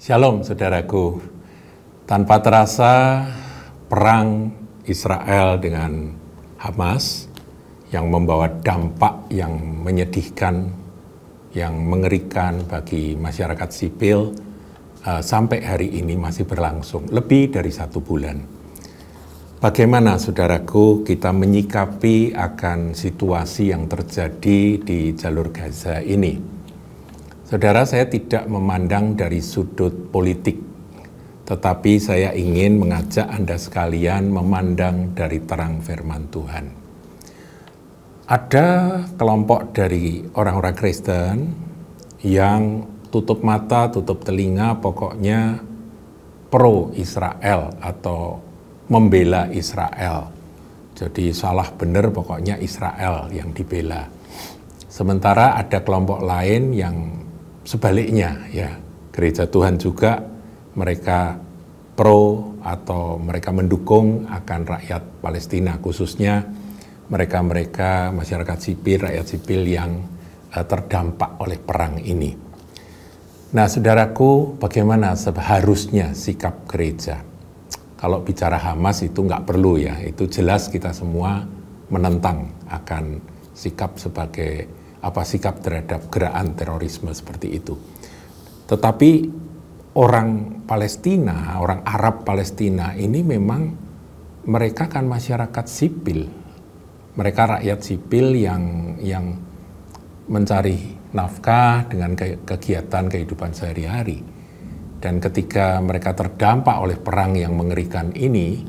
Shalom saudaraku, tanpa terasa perang Israel dengan Hamas yang membawa dampak yang menyedihkan, yang mengerikan bagi masyarakat sipil sampai hari ini masih berlangsung lebih dari 1 bulan. Bagaimana saudaraku kita menyikapi akan situasi yang terjadi di jalur Gaza ini? Saudara, saya tidak memandang dari sudut politik, tetapi saya ingin mengajak Anda sekalian memandang dari terang firman Tuhan. Ada kelompok dari orang-orang Kristen yang tutup mata, tutup telinga, pokoknya pro Israel atau membela Israel. Jadi salah benar pokoknya Israel yang dibela. Sementara ada kelompok lain yang sebaliknya, ya, gereja Tuhan juga mereka pro atau mereka mendukung akan rakyat Palestina, khususnya mereka-mereka masyarakat sipil, rakyat sipil yang terdampak oleh perang ini. Nah, saudaraku, bagaimana seharusnya sikap gereja? Kalau bicara Hamas itu nggak perlu ya, itu jelas kita semua menentang akan sikap sebagai sikap terhadap gerakan terorisme seperti itu. Tetapi orang Palestina, orang Arab Palestina ini memang mereka kan masyarakat sipil. Mereka rakyat sipil yang mencari nafkah dengan kegiatan kehidupan sehari-hari. Dan ketika mereka terdampak oleh perang yang mengerikan ini,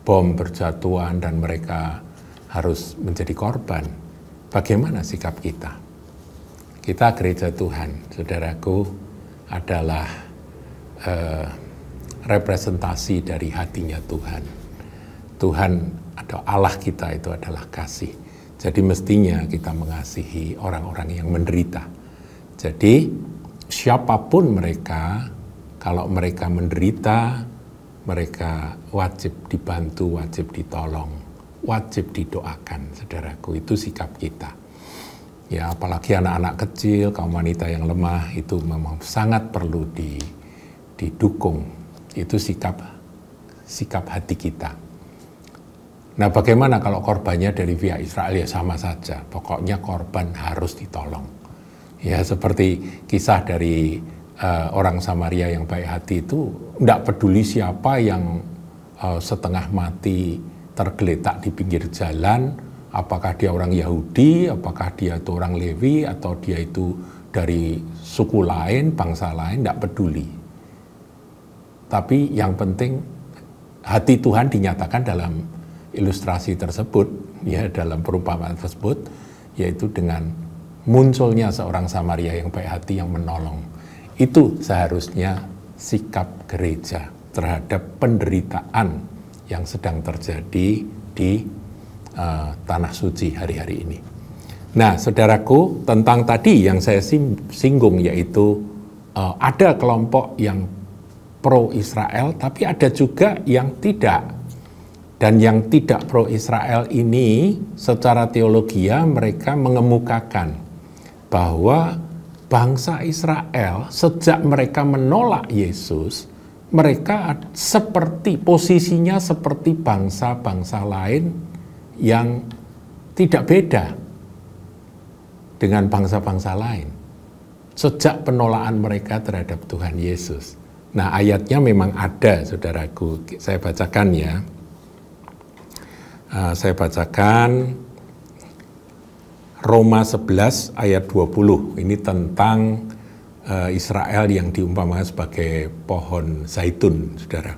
bom berjatuhan dan mereka harus menjadi korban. Bagaimana sikap kita? Kita gereja Tuhan, saudaraku, adalah representasi dari hatinya Tuhan. Tuhan atau Allah kita itu adalah kasih. Jadi mestinya kita mengasihi orang-orang yang menderita. Jadi siapapun mereka, kalau mereka menderita, mereka wajib dibantu, wajib ditolong, wajib didoakan, saudaraku. Itu sikap kita. Ya, apalagi anak-anak kecil, kaum wanita yang lemah, itu memang sangat perlu didukung. Itu sikap hati kita. Nah, bagaimana kalau korbannya dari pihak Israel? Ya sama saja. Pokoknya korban harus ditolong. Ya, seperti kisah dari orang Samaria yang baik hati itu, tidak peduli siapa yang setengah mati tergeletak di pinggir jalan, apakah dia orang Yahudi, apakah dia itu orang Lewi, atau dia itu dari suku lain, bangsa lain, tidak peduli. Tapi yang penting hati Tuhan dinyatakan dalam ilustrasi tersebut, ya, dalam perumpamaan tersebut, yaitu dengan munculnya seorang Samaria yang baik hati yang menolong. Itu seharusnya sikap gereja terhadap penderitaan yang sedang terjadi di tanah suci hari-hari ini. Nah, saudaraku, tentang tadi yang saya singgung, yaitu ada kelompok yang pro-Israel, tapi ada juga yang tidak. Dan yang tidak pro-Israel ini, secara teologia mereka mengemukakan bahwa bangsa Israel sejak mereka menolak Yesus, mereka posisinya seperti bangsa-bangsa lain yang tidak beda dengan bangsa-bangsa lain sejak penolakan mereka terhadap Tuhan Yesus. Nah, ayatnya memang ada, saudaraku. Saya bacakan ya. Saya bacakan Roma 11 ayat 20. Ini tentang Israel yang diumpamakan sebagai pohon zaitun, saudara.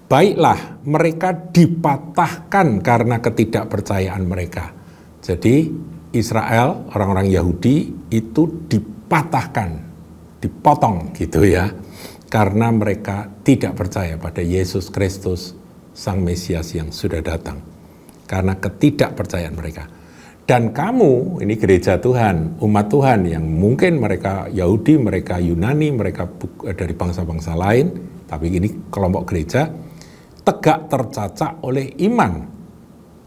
Baiklah, mereka dipatahkan karena ketidakpercayaan mereka. Jadi Israel, orang-orang Yahudi itu dipatahkan, dipotong gitu ya, karena mereka tidak percaya pada Yesus Kristus, Sang Mesias yang sudah datang. Karena ketidakpercayaan mereka. Dan kamu, ini gereja Tuhan, umat Tuhan yang mungkin mereka Yahudi, mereka Yunani, mereka dari bangsa-bangsa lain, tapi ini kelompok gereja, tegak tercacak oleh iman.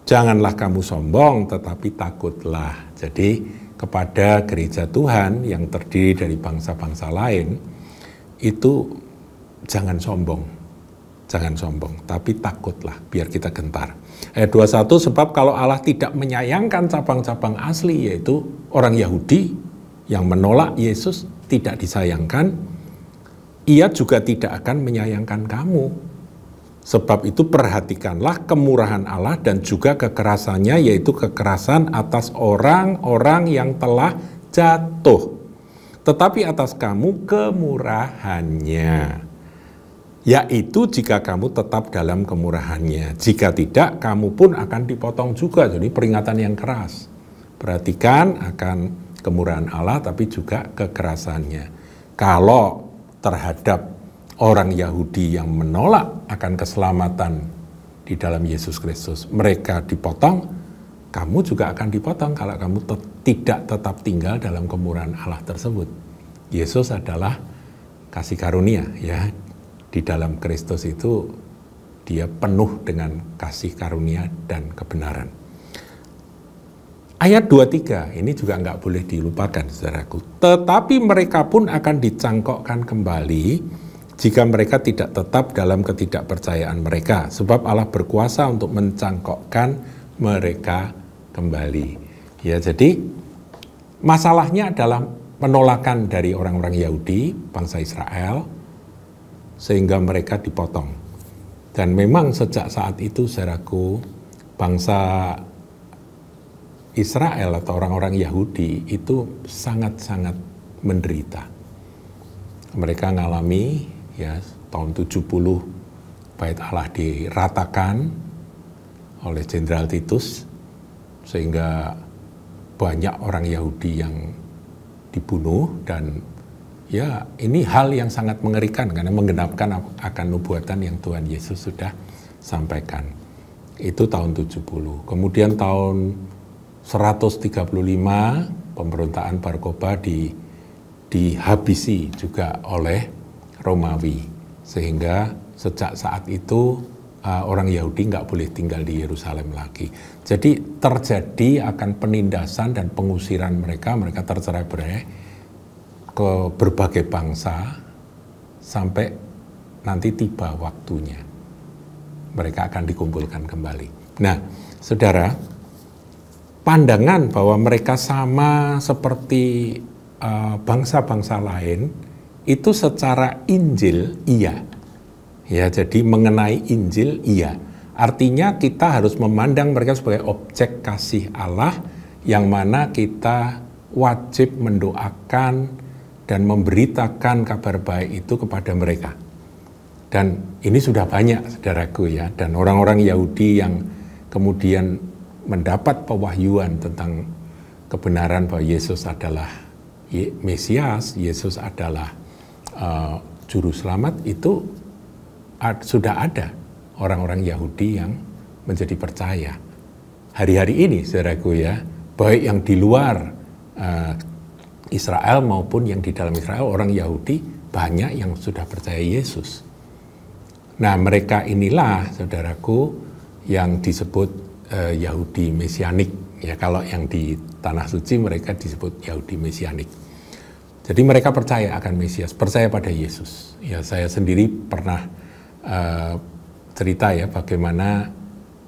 Janganlah kamu sombong, tetapi takutlah. Jadi kepada gereja Tuhan yang terdiri dari bangsa-bangsa lain, itu jangan sombong. Jangan sombong, tapi takutlah, biar kita gentar. Ayat 21, sebab kalau Allah tidak menyayangkan cabang-cabang asli, yaitu orang Yahudi yang menolak Yesus tidak disayangkan, Ia juga tidak akan menyayangkan kamu. Sebab itu perhatikanlah kemurahan Allah dan juga kekerasannya, yaitu kekerasan atas orang-orang yang telah jatuh. Tetapi atas kamu kemurahannya, yaitu jika kamu tetap dalam kemurahannya. Jika tidak, kamu pun akan dipotong juga. Jadi peringatan yang keras. Perhatikan akan kemurahan Allah, tapi juga kekerasannya. Kalau terhadap orang Yahudi yang menolak akan keselamatan di dalam Yesus Kristus, mereka dipotong, kamu juga akan dipotong kalau kamu tidak tetap tinggal dalam kemurahan Allah tersebut. Yesus adalah kasih karunia, ya. Di dalam Kristus itu dia penuh dengan kasih karunia dan kebenaran. Ayat 23 ini juga nggak boleh dilupakan, saudaraku. Tetapi mereka pun akan dicangkokkan kembali jika mereka tidak tetap dalam ketidakpercayaan mereka, sebab Allah berkuasa untuk mencangkokkan mereka kembali. Ya, jadi masalahnya adalah penolakan dari orang-orang Yahudi, bangsa Israel, sehingga mereka dipotong. Dan memang sejak saat itu, saudaraku, bangsa Israel atau orang-orang Yahudi itu sangat-sangat menderita. Mereka mengalami, ya, tahun 70 Bait Allah diratakan oleh Jenderal Titus, sehingga banyak orang Yahudi yang dibunuh. Dan ya, ini hal yang sangat mengerikan karena menggenapkan akan nubuatan yang Tuhan Yesus sudah sampaikan. Itu tahun 70. Kemudian tahun 135 pemberontakan Bar Kokhba dihabisi juga oleh Romawi, sehingga sejak saat itu orang Yahudi nggak boleh tinggal di Yerusalem lagi. Jadi terjadi akan penindasan dan pengusiran mereka tercerai-berai ke berbagai bangsa sampai nanti tiba waktunya mereka akan dikumpulkan kembali. Nah, saudara, pandangan bahwa mereka sama seperti bangsa-bangsa lain itu secara Injil iya. Ya, jadi mengenai Injil iya. Artinya kita harus memandang mereka sebagai objek kasih Allah yang mana kita wajib mendoakan dan memberitakan kabar baik itu kepada mereka. Dan ini sudah banyak, saudaraku, ya. Dan orang-orang Yahudi yang kemudian mendapat pewahyuan tentang kebenaran bahwa Yesus adalah Mesias, Yesus adalah Juru Selamat, itu sudah ada orang-orang Yahudi yang menjadi percaya. Hari-hari ini, saudaraku, ya, baik yang di luar Israel maupun yang di dalam Israel, orang Yahudi banyak yang sudah percaya Yesus. Nah, mereka inilah, saudaraku, yang disebut Yahudi Mesianik. Ya, kalau yang di Tanah Suci mereka disebut Yahudi Mesianik. Jadi mereka percaya akan Mesias, percaya pada Yesus. Ya, saya sendiri pernah cerita, ya, bagaimana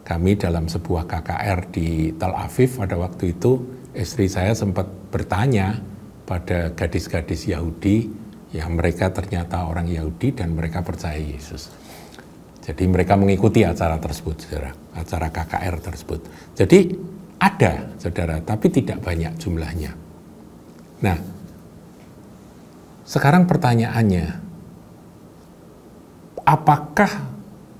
kami dalam sebuah KKR di Tel Aviv pada waktu itu, istri saya sempat bertanya pada gadis-gadis Yahudi yang mereka ternyata orang Yahudi dan mereka percaya Yesus. Jadi mereka mengikuti acara tersebut, saudara, acara KKR tersebut. Jadi ada, saudara, tapi tidak banyak jumlahnya. Nah, sekarang pertanyaannya, apakah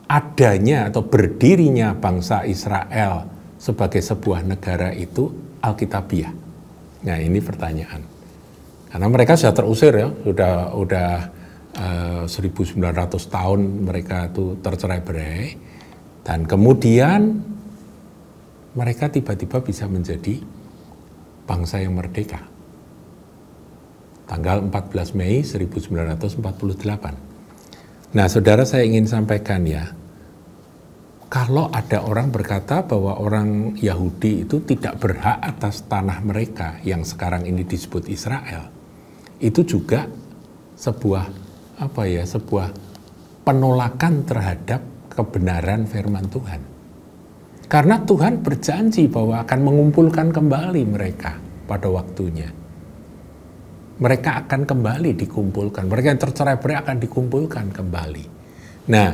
adanya atau berdirinya bangsa Israel sebagai sebuah negara itu Alkitabiah? Nah, ini pertanyaan. Karena mereka sudah terusir, ya, sudah 1900 tahun mereka itu tercerai-berai, dan kemudian mereka tiba-tiba bisa menjadi bangsa yang merdeka. Tanggal 14 Mei 1948. Nah, saudara, saya ingin sampaikan, ya, kalau ada orang berkata bahwa orang Yahudi itu tidak berhak atas tanah mereka yang sekarang ini disebut Israel, itu juga sebuah sebuah penolakan terhadap kebenaran firman Tuhan. Karena Tuhan berjanji bahwa akan mengumpulkan kembali mereka pada waktunya. Mereka akan kembali dikumpulkan. Mereka yang tercerai-berai akan dikumpulkan kembali. Nah,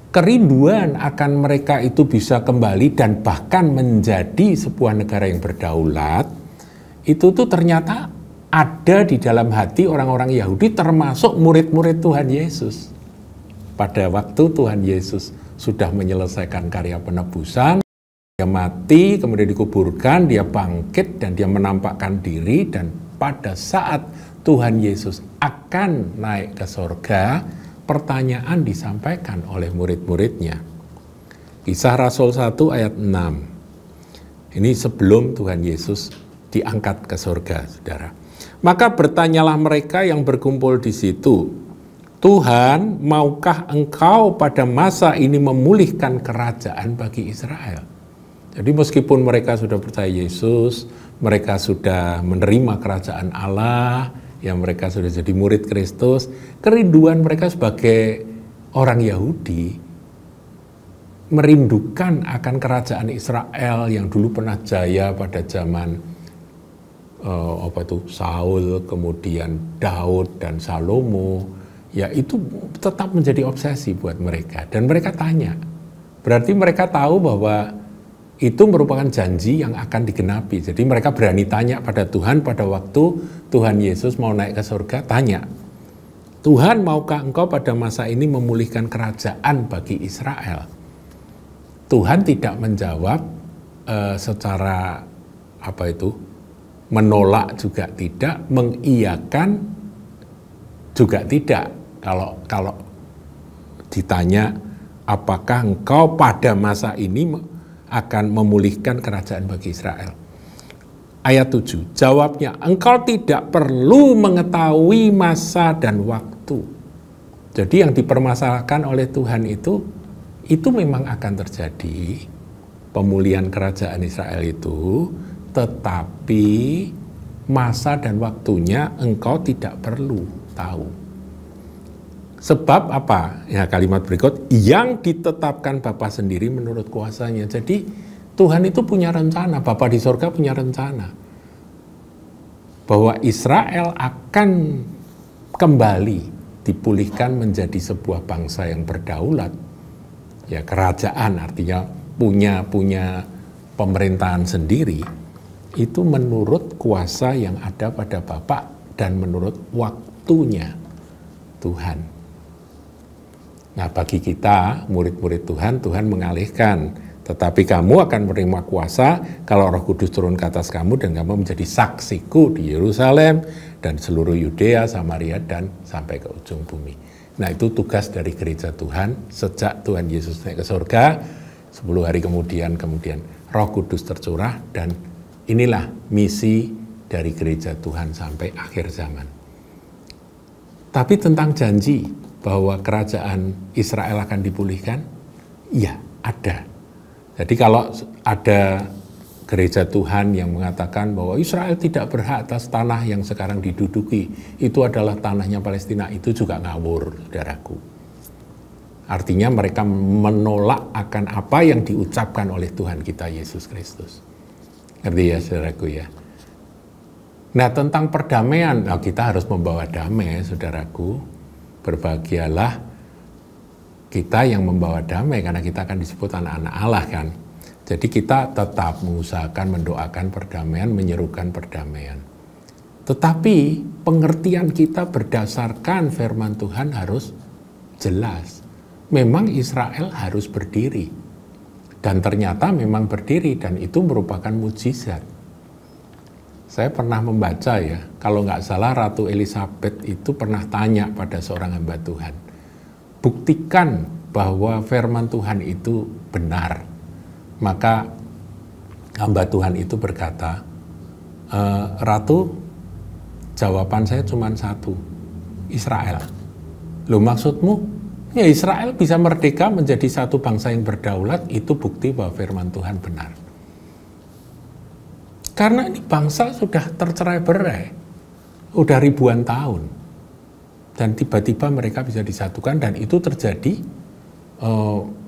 kerinduan akan mereka itu bisa kembali dan bahkan menjadi sebuah negara yang berdaulat, itu tuh ternyata ada di dalam hati orang-orang Yahudi, termasuk murid-murid Tuhan Yesus. Pada waktu Tuhan Yesus sudah menyelesaikan karya penebusan, dia mati, kemudian dikuburkan, dia bangkit, dan dia menampakkan diri, dan pada saat Tuhan Yesus akan naik ke sorga, pertanyaan disampaikan oleh murid-muridnya. Kisah Rasul 1 ayat 6. Ini sebelum Tuhan Yesus diangkat ke sorga, saudara. Maka bertanyalah mereka yang berkumpul di situ, Tuhan, maukah engkau pada masa ini memulihkan kerajaan bagi Israel? Jadi meskipun mereka sudah percaya Yesus, mereka sudah menerima kerajaan Allah, yang mereka sudah jadi murid Kristus, kerinduan mereka sebagai orang Yahudi merindukan akan kerajaan Israel yang dulu pernah jaya pada zaman Saul, kemudian Daud dan Salomo, ya itu tetap menjadi obsesi buat mereka. Dan mereka tanya, berarti mereka tahu bahwa itu merupakan janji yang akan digenapi. Jadi mereka berani tanya pada Tuhan pada waktu Tuhan Yesus mau naik ke surga, tanya, Tuhan, maukah engkau pada masa ini memulihkan kerajaan bagi Israel? Tuhan tidak menjawab secara menolak juga tidak, mengiyakan juga tidak. Kalau ditanya apakah engkau pada masa ini akan memulihkan kerajaan bagi Israel. Ayat 7, jawabnya, engkau tidak perlu mengetahui masa dan waktu. Jadi yang dipermasalahkan oleh Tuhan itu memang akan terjadi, pemulihan kerajaan Israel itu, tetapi masa dan waktunya engkau tidak perlu tahu. Sebab apa? Ya, kalimat berikut, yang ditetapkan Bapa sendiri menurut kuasanya. Jadi Tuhan itu punya rencana, Bapa di sorga punya rencana bahwa Israel akan kembali dipulihkan menjadi sebuah bangsa yang berdaulat. Ya, kerajaan artinya punya pemerintahan sendiri. Itu menurut kuasa yang ada pada Bapa dan menurut waktunya Tuhan. Nah, bagi kita, murid-murid Tuhan, Tuhan mengalihkan. Tetapi kamu akan menerima kuasa kalau Roh Kudus turun ke atas kamu dan kamu menjadi saksiku di Yerusalem dan seluruh Yudea, Samaria, dan sampai ke ujung bumi. Nah, itu tugas dari gereja Tuhan sejak Tuhan Yesus naik ke surga. 10 hari kemudian Roh Kudus tercurah, dan inilah misi dari gereja Tuhan sampai akhir zaman. Tapi tentang janji bahwa kerajaan Israel akan dipulihkan, iya, ada. Jadi kalau ada gereja Tuhan yang mengatakan bahwa Israel tidak berhak atas tanah yang sekarang diduduki, itu adalah tanahnya Palestina, itu juga ngawur, saudaraku. Artinya mereka menolak akan apa yang diucapkan oleh Tuhan kita Yesus Kristus. Ngerti ya, saudaraku ya? Nah, tentang perdamaian, kita harus membawa damai, saudaraku. Berbahagialah kita yang membawa damai, karena kita akan disebut anak-anak Allah kan. Jadi kita tetap mengusahakan, mendoakan perdamaian, menyerukan perdamaian. Tetapi pengertian kita berdasarkan firman Tuhan harus jelas. Memang Israel harus berdiri. Dan ternyata memang berdiri, dan itu merupakan mujizat. Saya pernah membaca ya, kalau nggak salah Ratu Elizabeth itu pernah tanya pada seorang hamba Tuhan, buktikan bahwa firman Tuhan itu benar. Maka hamba Tuhan itu berkata, Ratu, jawaban saya cuma satu, Israel. Loh, maksudmu? Ya, Israel bisa merdeka menjadi satu bangsa yang berdaulat, itu bukti bahwa firman Tuhan benar. Karena ini bangsa sudah tercerai-berai, udah ribuan tahun. Dan tiba-tiba mereka bisa disatukan, dan itu terjadi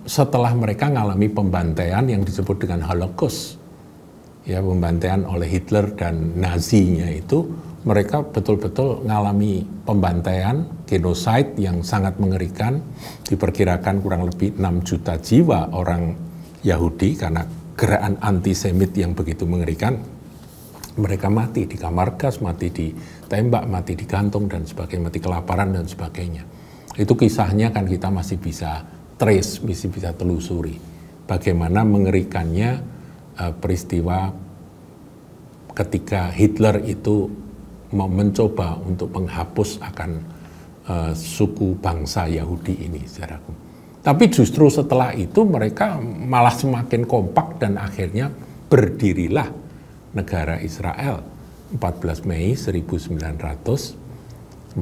setelah mereka mengalami pembantaian yang disebut dengan Holocaust. Ya, pembantaian oleh Hitler dan Nazinya itu, mereka betul-betul mengalami pembantaian, genosida yang sangat mengerikan. Diperkirakan kurang lebih 6 juta jiwa orang Yahudi karena gerakan antisemit yang begitu mengerikan. Mereka mati di kamar gas, mati ditembak, mati digantung dan sebagainya, mati kelaparan dan sebagainya. Itu kisahnya kan kita masih bisa trace, masih bisa telusuri bagaimana mengerikannya peristiwa ketika Hitler itu mencoba untuk menghapus akan suku bangsa Yahudi ini, saudaraku. Tapi justru setelah itu mereka malah semakin kompak dan akhirnya berdirilah negara Israel 14 Mei 1948.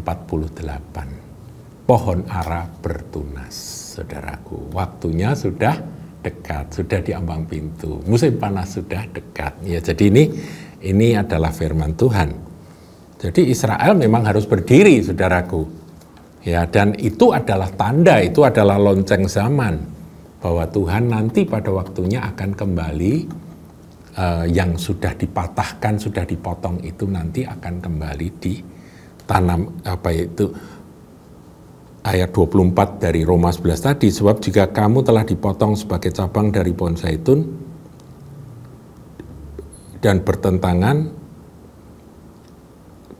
Pohon ara bertunas, saudaraku. Waktunya sudah dekat, sudah di ambang pintu. Musim panas sudah dekat. Ya, jadi ini adalah firman Tuhan. Jadi Israel memang harus berdiri, saudaraku. Ya, dan itu adalah tanda, itu adalah lonceng zaman bahwa Tuhan nanti pada waktunya akan kembali. Yang sudah dipatahkan, sudah dipotong itu nanti akan kembali ditanam, ayat 24 dari Roma 11 tadi, sebab jika kamu telah dipotong sebagai cabang dari pohon zaitun dan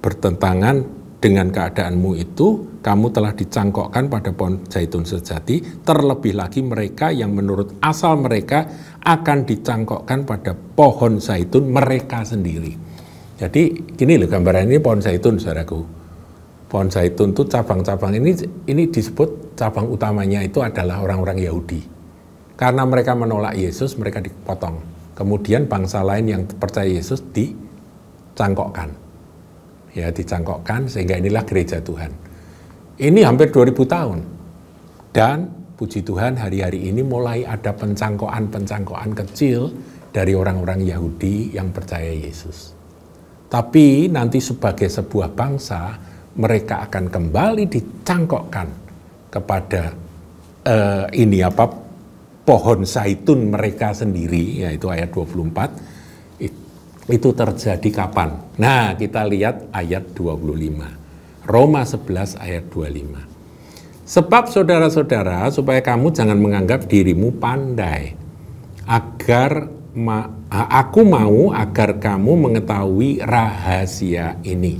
bertentangan dengan keadaanmu itu, kamu telah dicangkokkan pada pohon zaitun sejati, terlebih lagi mereka yang menurut asal mereka akan dicangkokkan pada pohon zaitun mereka sendiri. Jadi gini loh gambaran ini pohon zaitun, saudaraku. Pohon zaitun itu cabang-cabang ini disebut cabang utamanya itu adalah orang-orang Yahudi. Karena mereka menolak Yesus, mereka dipotong. Kemudian bangsa lain yang percaya Yesus dicangkokkan. Ya, dicangkokkan sehingga inilah gereja Tuhan. Ini hampir 2000 tahun. Dan puji Tuhan hari-hari ini mulai ada pencangkokan kecil dari orang-orang Yahudi yang percaya Yesus. Tapi nanti sebagai sebuah bangsa, mereka akan kembali dicangkokkan kepada pohon zaitun mereka sendiri, yaitu ayat 24. Itu terjadi kapan? Nah, kita lihat ayat 25. Roma 11 ayat 25. Sebab saudara-saudara, supaya kamu jangan menganggap dirimu pandai, aku mau agar kamu mengetahui rahasia ini.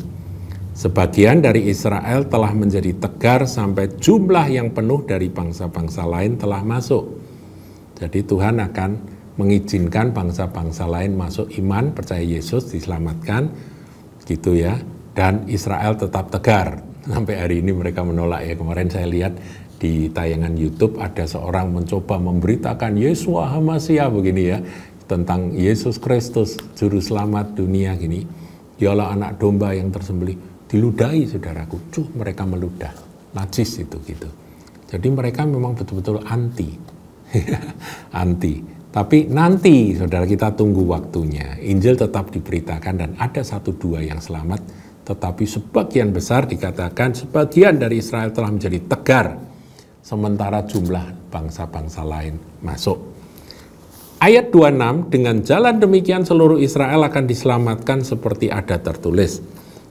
Sebagian dari Israel telah menjadi tegar sampai jumlah yang penuh dari bangsa-bangsa lain telah masuk. Jadi Tuhan akan mengizinkan bangsa-bangsa lain masuk iman, percaya Yesus, diselamatkan, gitu ya. Dan Israel tetap tegar. Sampai hari ini mereka menolak ya. Kemarin saya lihat di tayangan YouTube ada seorang mencoba memberitakan Yeshua HaMashiach begini ya, tentang Yesus Kristus, Juru Selamat dunia gini. Dialah anak domba yang tersembelih. Diludahi, saudaraku. Mereka meludah. Najis itu gitu. Jadi mereka memang betul-betul anti. Anti. Tapi nanti, saudara, kita tunggu waktunya. Injil tetap diberitakan dan ada 1-2 yang selamat. Tetapi sebagian besar dikatakan sebagian dari Israel telah menjadi tegar. Sementara jumlah bangsa-bangsa lain masuk. Ayat 26, dengan jalan demikian seluruh Israel akan diselamatkan seperti ada tertulis.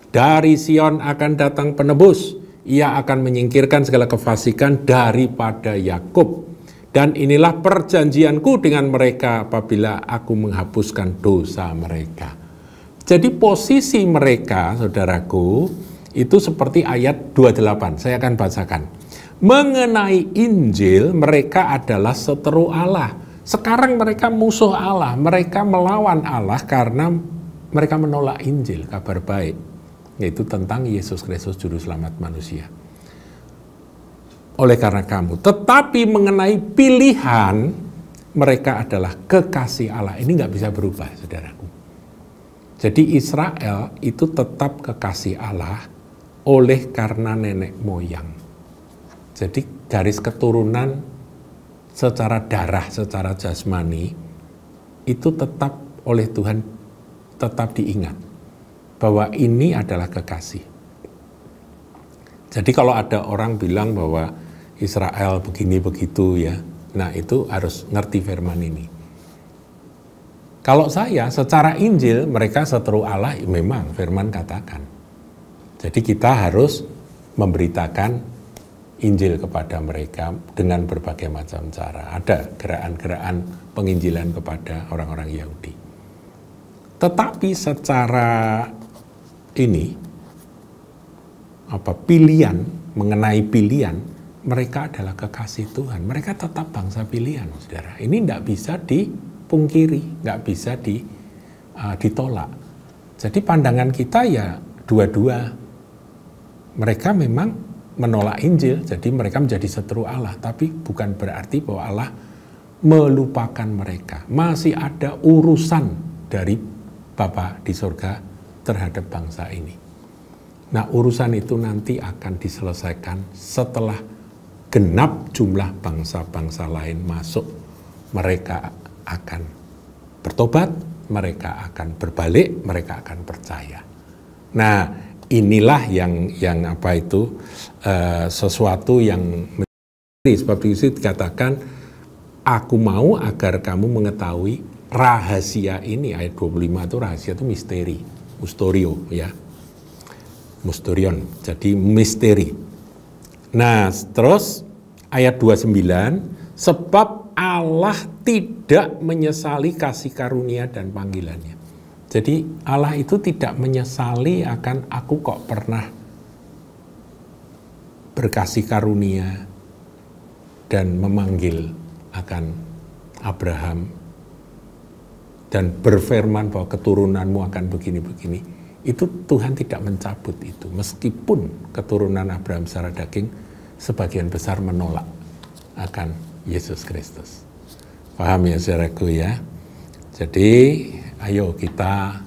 Dari Sion akan datang penebus. Ia akan menyingkirkan segala kefasikan daripada Yakub. Dan inilah perjanjianku dengan mereka apabila aku menghapuskan dosa mereka. Jadi posisi mereka, saudaraku, itu seperti ayat 28. Saya akan bacakan. Mengenai Injil, mereka adalah seteru Allah. Sekarang mereka musuh Allah. Mereka melawan Allah karena mereka menolak Injil, kabar baik. Yaitu tentang Yesus Kristus, Juru Selamat manusia. Oleh karena kamu, tetapi mengenai pilihan, mereka adalah kekasih Allah. Ini nggak bisa berubah, saudaraku. Jadi Israel itu tetap kekasih Allah oleh karena nenek moyang. Jadi garis keturunan secara darah, secara jasmani, itu tetap oleh Tuhan tetap diingat bahwa ini adalah kekasih. Jadi kalau ada orang bilang bahwa Israel begini begitu ya, nah itu harus ngerti firman ini. Kalau saya secara Injil mereka seteru Allah, memang firman katakan. Jadi kita harus memberitakan Injil kepada mereka dengan berbagai macam cara. Ada gerakan-gerakan penginjilan kepada orang-orang Yahudi. Tetapi secara pilihan, mengenai pilihan, mereka adalah kekasih Tuhan. Mereka tetap bangsa pilihan, saudara. Ini tidak bisa dipungkiri, nggak bisa ditolak. Jadi pandangan kita ya dua-dua. Mereka memang menolak Injil, jadi mereka menjadi seteru Allah. Tapi bukan berarti bahwa Allah melupakan mereka. Masih ada urusan dari Bapa di surga terhadap bangsa ini. Nah, urusan itu nanti akan diselesaikan setelah genap jumlah bangsa-bangsa lain masuk. Mereka akan bertobat, mereka akan berbalik, mereka akan percaya. Nah, inilah yang sesuatu yang sebab itu dikatakan, aku mau agar kamu mengetahui rahasia ini. Ayat 25 itu rahasia itu misteri, mustorio ya. Mustorion, jadi misteri. Nah, terus ayat 29, sebab Allah tidak menyesali kasih karunia dan panggilannya. Jadi Allah itu tidak menyesali akan aku kok pernah berkasih karunia dan memanggil akan Abraham dan berfirman bahwa keturunanmu akan begini-begini. Itu Tuhan tidak mencabut itu. Meskipun keturunan Abraham secara daging sebagian besar menolak akan Yesus Kristus. Paham ya saudaraku ya? Jadi ayo kita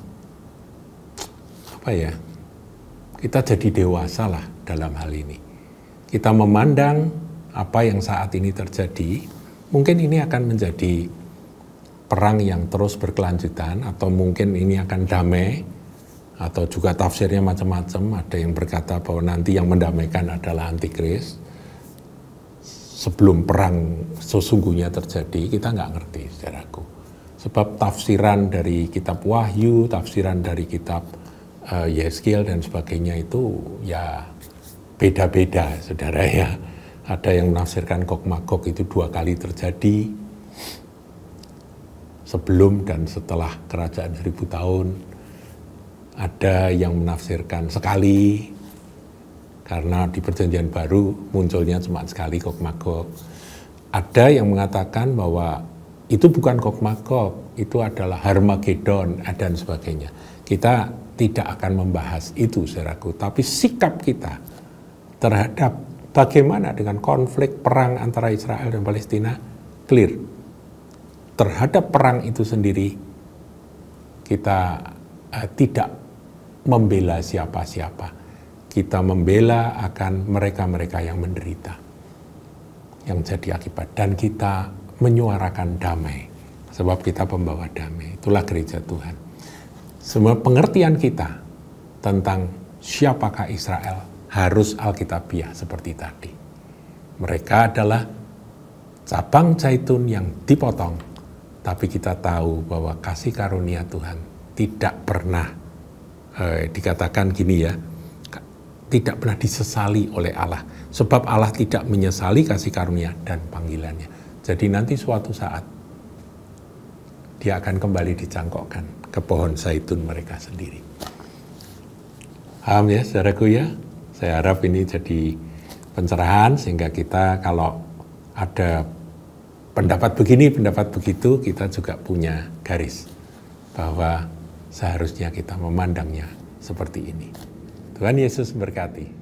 kita jadi dewasa lah dalam hal ini. Kita memandang apa yang saat ini terjadi, mungkin ini akan menjadi perang yang terus berkelanjutan, atau mungkin ini akan damai, atau juga tafsirnya macam-macam. Ada yang berkata bahwa nanti yang mendamaikan adalah antikris. Sebelum perang sesungguhnya terjadi, kita nggak ngerti, saudaraku. Sebab tafsiran dari kitab Wahyu, tafsiran dari kitab Yeskiel dan sebagainya itu ya beda-beda, saudara ya. Ada yang menafsirkan Gog Magog itu 2 kali terjadi, sebelum dan setelah kerajaan 1000 tahun. Ada yang menafsirkan sekali, karena di perjanjian baru munculnya cuma sekali Gog Magog. Ada yang mengatakan bahwa itu bukan Gog Magog, itu adalah Harmagedon dan sebagainya. Kita tidak akan membahas itu, saudaraku. Tapi sikap kita terhadap bagaimana dengan konflik perang antara Israel dan Palestina, clear. Terhadap perang itu sendiri, kita tidak membela siapa-siapa. Kita membela akan mereka-mereka yang menderita, yang jadi akibat. Dan kita menyuarakan damai, sebab kita pembawa damai. Itulah gereja Tuhan. Semua pengertian kita tentang siapakah Israel harus alkitabiah seperti tadi. Mereka adalah cabang zaitun yang dipotong, tapi kita tahu bahwa kasih karunia Tuhan tidak pernah dikatakan gini ya, tidak pernah disesali oleh Allah. Sebab Allah tidak menyesali kasih karunia dan panggilannya. Jadi nanti suatu saat dia akan kembali dicangkokkan ke pohon zaitun mereka sendiri. Paham ya saudaraku ya? Saya harap ini jadi pencerahan sehingga kita kalau ada pendapat begini, pendapat begitu, kita juga punya garis bahwa seharusnya kita memandangnya seperti ini. Tuhan Yesus memberkati.